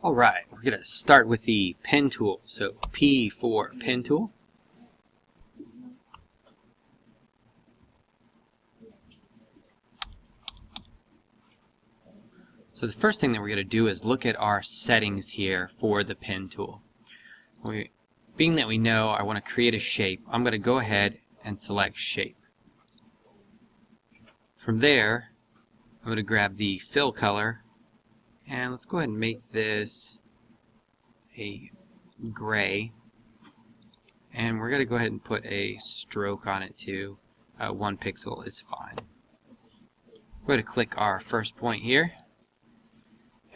Alright, we're going to start with the pen tool. So P for pen tool. So the first thing that we're going to do is look at our settings here for the pen tool. Being that we know I want to create a shape, I'm going to go ahead and select shape. From there, I'm going to grab the fill color, and let's go ahead and make this a gray, and we're going to go ahead and put a stroke on it too. 1 pixel is fine. We're going to click our first point here,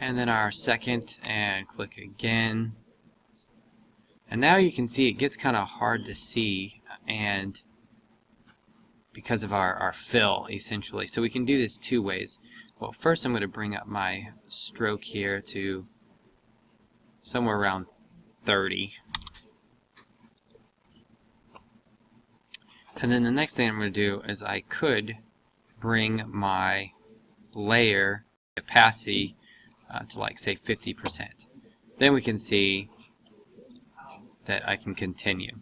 and then our second, and click again. And now you can see it gets kind of hard to see, and because of our fill essentially. So we can do this 2 ways. Well, first I'm going to bring up my stroke here to somewhere around 30. And then the next thing I'm going to do is I could bring my layer opacity to like say 50%. Then we can see that I can continue.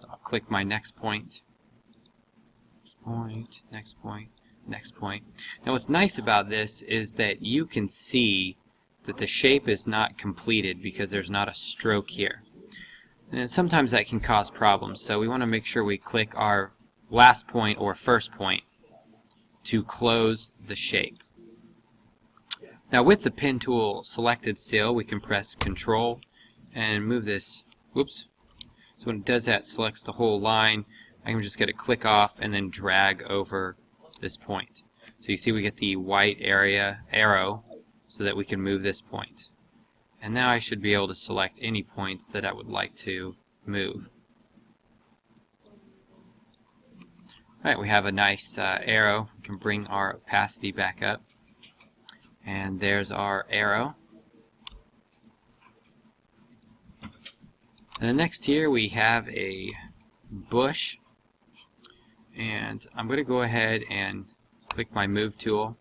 I'll click my next point, next point, next point. Now what's nice about this is that you can see that the shape is not completed because there's not a stroke here. And sometimes that can cause problems, so we want to make sure we click our last point or first point to close the shape. Now with the pen tool selected still, we can press Control and move this, whoops. So when it does that, selects the whole line. I can just get a click off and then drag over this point. So you see we get the white arrow so that we can move this point. And now I should be able to select any points that I would like to move. Alright, we have a nice arrow. We can bring our opacity back up. And there's our arrow. And then next here we have a bush. And I'm going to go ahead and click my move tool.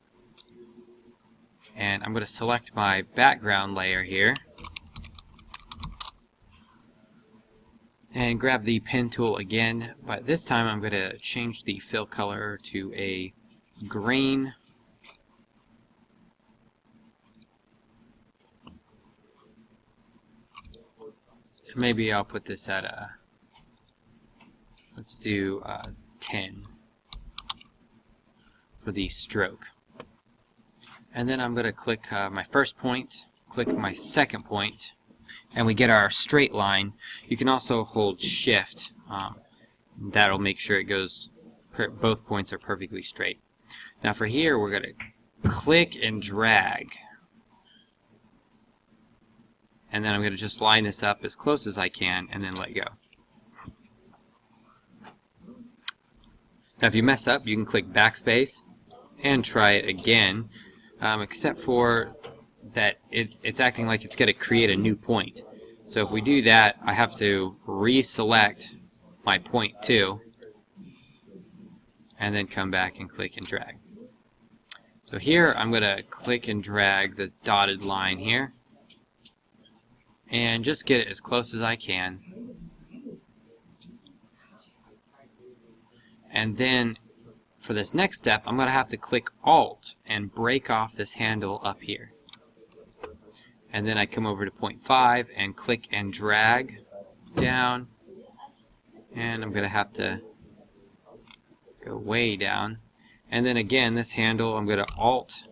And I'm going to select my background layer here. And grab the pen tool again. But this time I'm going to change the fill color to a green. Maybe I'll put this at a, let's do 10 for the stroke. And then I'm going to click my first point, click my second point, and we get our straight line. You can also hold Shift. That'll make sure it goes, both points are perfectly straight. Now for here, we're going to click and drag. And then I'm going to just line this up as close as I can and then let go. Now if you mess up, you can click backspace and try it again, except for that it's acting like it's going to create a new point. So if we do that, I have to reselect my point 2 and then come back and click and drag. So here I'm going to click and drag the dotted line here and just get it as close as I can. And then for this next step, I'm going to have to click Alt and break off this handle up here. And then I come over to point 5 and click and drag down. And I'm going to have to go way down. And then again, this handle, I'm going to Alt.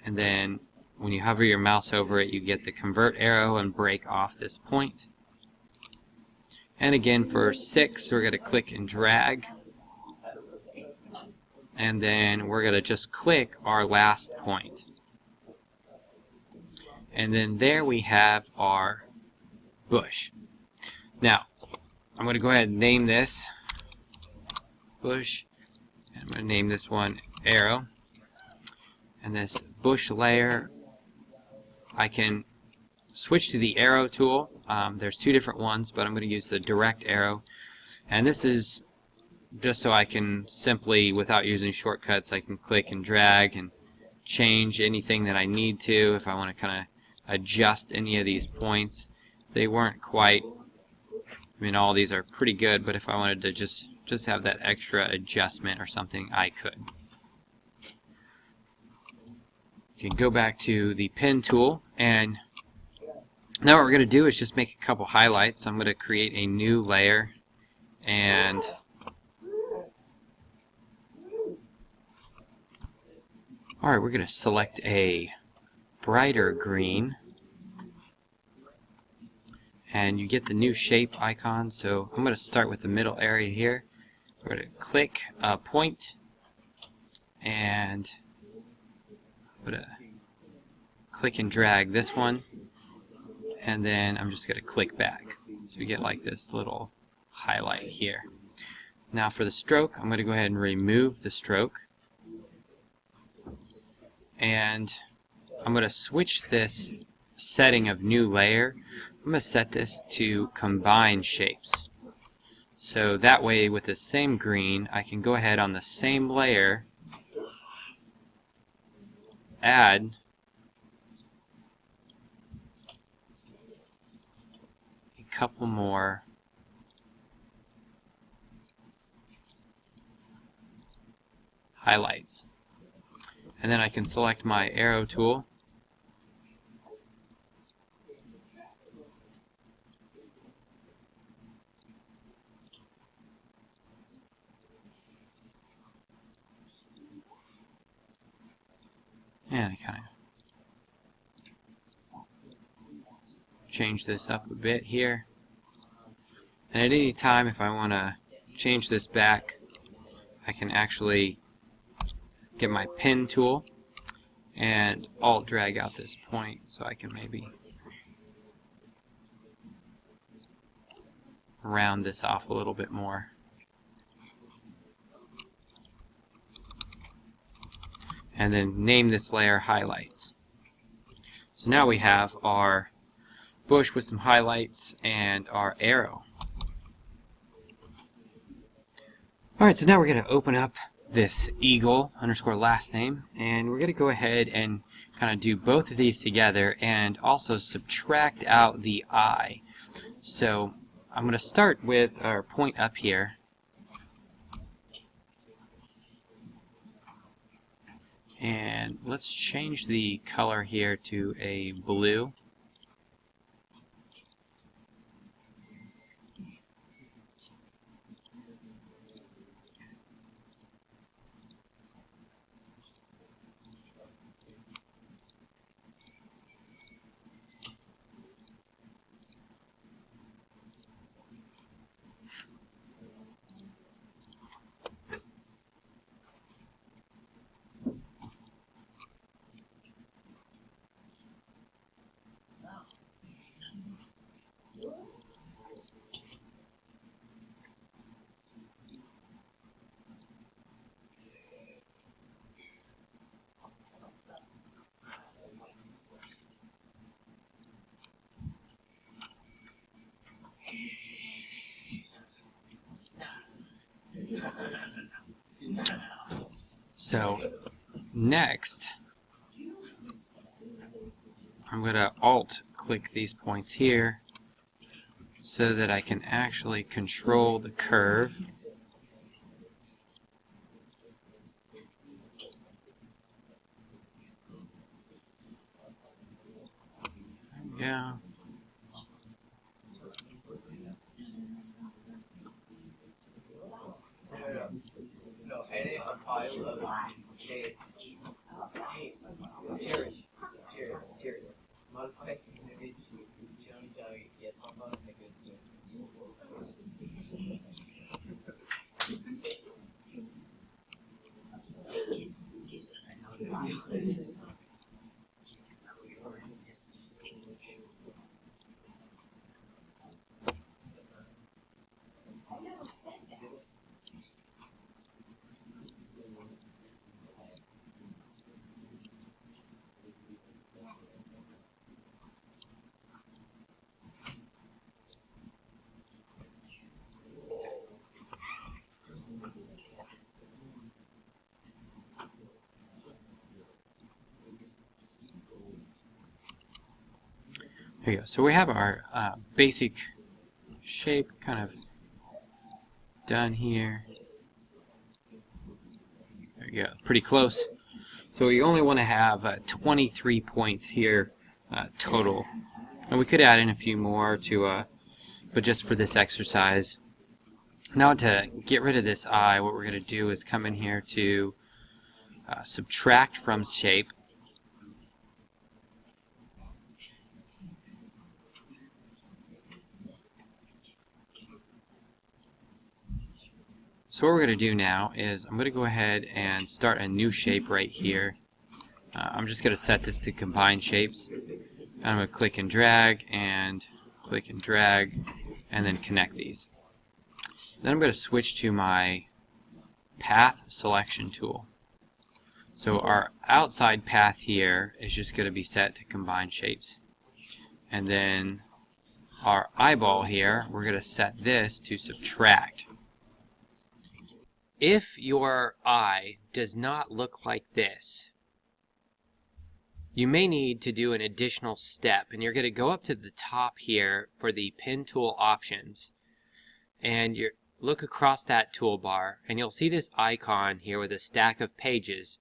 And then when you hover your mouse over it, you get the convert arrow and break off this point. And again for 6, we're going to click and drag. And then we're going to just click our last point. And then there we have our bush. Now, I'm going to go ahead and name this bush. I'm going to name this one arrow. And this bush layer, I can switch to the arrow tool. There's 2 different ones, but I'm going to use the direct arrow. And this is just so I can simply, without using shortcuts, I can click and drag and change anything that I need to, if I want to kind of adjust any of these points. They weren't quite, I mean, all these are pretty good, but if I wanted to just have that extra adjustment or something, I could. You can go back to the pen tool, and now what we're going to do is just make a couple highlights. So I'm going to create a new layer, and alright, we're going to select a brighter green, and you get the new shape icon. So I'm going to start with the middle area here. We're going to click a point, and I'm going to click and drag this one, and then I'm just going to click back. So we get like this little highlight here. Now for the stroke, I'm going to go ahead and remove the stroke, and I'm going to switch this setting of new layer. I'm going to set this to combine shapes. So that way, with the same green, I can go ahead on the same layer, add a couple more highlights. And then I can select my arrow tool, and I kind of change this up a bit here. And at any time, if I want to change this back, I can actually get my pen tool and alt drag out this point so I can maybe round this off a little bit more. And then name this layer highlights. So now we have our bush with some highlights and our arrow. Alright, so now we're going to open up this eagle _ last name, and we're going to go ahead and kind of do both of these together and also subtract out the I. So I'm going to start with our point up here, and let's change the color here to a blue. So next, I'm going to alt click these points here so that I can actually control the curve. There we go. There you go. So we have our basic shape kind of done here. There you go. Pretty close. So we only want to have 23 points here total. And we could add in a few more to, but just for this exercise. Now to get rid of this eye, what we're going to do is come in here to subtract from shape. So what we're going to do now is I'm going to go ahead and start a new shape right here. I'm just going to set this to combine shapes. I'm going to click and drag and click and drag and then connect these. Then I'm going to switch to my path selection tool. So our outside path here is just going to be set to combine shapes. And then our eyeball here, we're going to set this to subtract. If your eye does not look like this, you may need to do an additional step, and you're going to go up to the top here for the PenTool options, and you look across that toolbar, and you'll see this icon here with a stack of pages,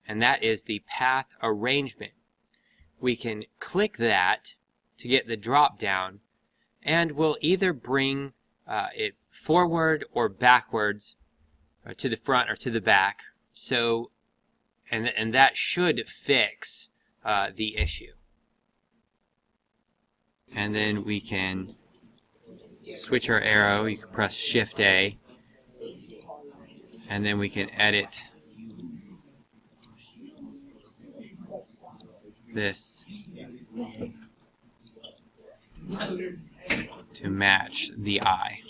and that is the path arrangement. We can click that to get the drop down, and we'll either bring it forward or backwards, or to the front or to the back. So, and that should fix the issue. And then we can switch our arrow. You can press Shift A, and then we can edit this to match the eye.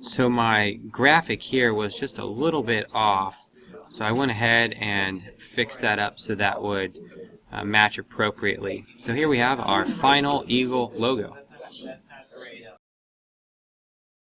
So my graphic here was just a little bit off, so I went ahead and fixed that up so that would match appropriately. So here we have our final Eagle logo.